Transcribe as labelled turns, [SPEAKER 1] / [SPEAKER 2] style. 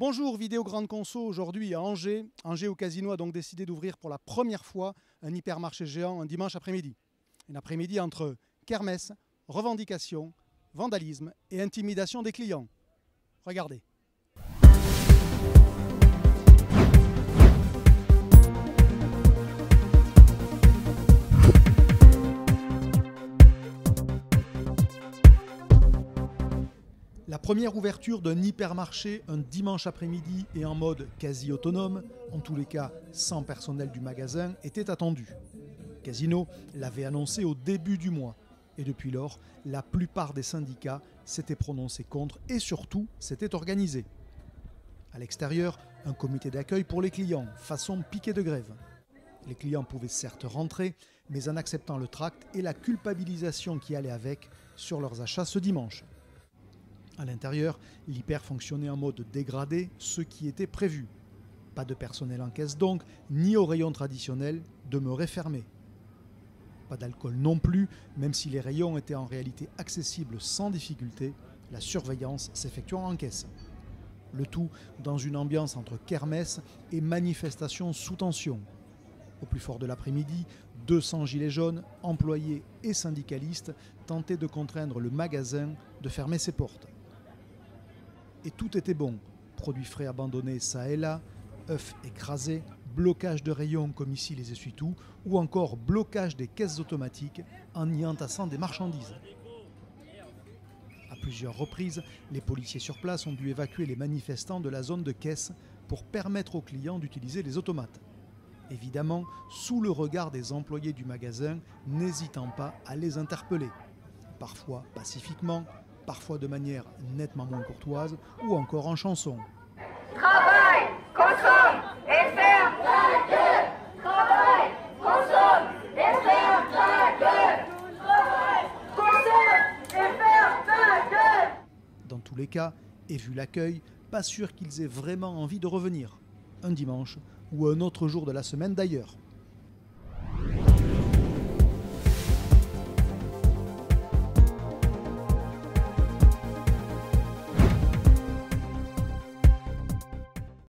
[SPEAKER 1] Bonjour, vidéo grande conso aujourd'hui à Angers. Angers au Casino a donc décidé d'ouvrir pour la première fois un hypermarché géant un dimanche après-midi. Un après-midi entre kermesse, revendications, vandalisme et intimidation des clients. Regardez. La première ouverture d'un hypermarché un dimanche après-midi et en mode quasi autonome, en tous les cas sans personnel du magasin, était attendue. Casino l'avait annoncé au début du mois et depuis lors, la plupart des syndicats s'étaient prononcés contre et surtout s'étaient organisés. À l'extérieur, un comité d'accueil pour les clients, façon piquet de grève. Les clients pouvaient certes rentrer, mais en acceptant le tract et la culpabilisation qui allait avec sur leurs achats ce dimanche. À l'intérieur, l'hyper fonctionnait en mode dégradé, ce qui était prévu. Pas de personnel en caisse donc, ni au rayon traditionnel, demeuré fermé. Pas d'alcool non plus, même si les rayons étaient en réalité accessibles sans difficulté, la surveillance s'effectuant en caisse. Le tout dans une ambiance entre kermesse et manifestation sous tension. Au plus fort de l'après-midi, 200 gilets jaunes, employés et syndicalistes tentaient de contraindre le magasin de fermer ses portes. Et tout était bon. Produits frais abandonnés ça et là, œufs écrasés, blocage de rayons comme ici les essuie-tout, ou encore blocage des caisses automatiques en y entassant des marchandises. À plusieurs reprises, les policiers sur place ont dû évacuer les manifestants de la zone de caisse pour permettre aux clients d'utiliser les automates. Évidemment, sous le regard des employés du magasin, n'hésitant pas à les interpeller. Parfois pacifiquement, parfois de manière nettement moins courtoise ou encore en chanson.
[SPEAKER 2] Travaille, consomme et ferme ta gueule. Travaille, consomme et ferme ta gueule. Travaille, consomme et ferme ta gueule.
[SPEAKER 1] Dans tous les cas, et vu l'accueil, pas sûr qu'ils aient vraiment envie de revenir. Un dimanche ou un autre jour de la semaine d'ailleurs.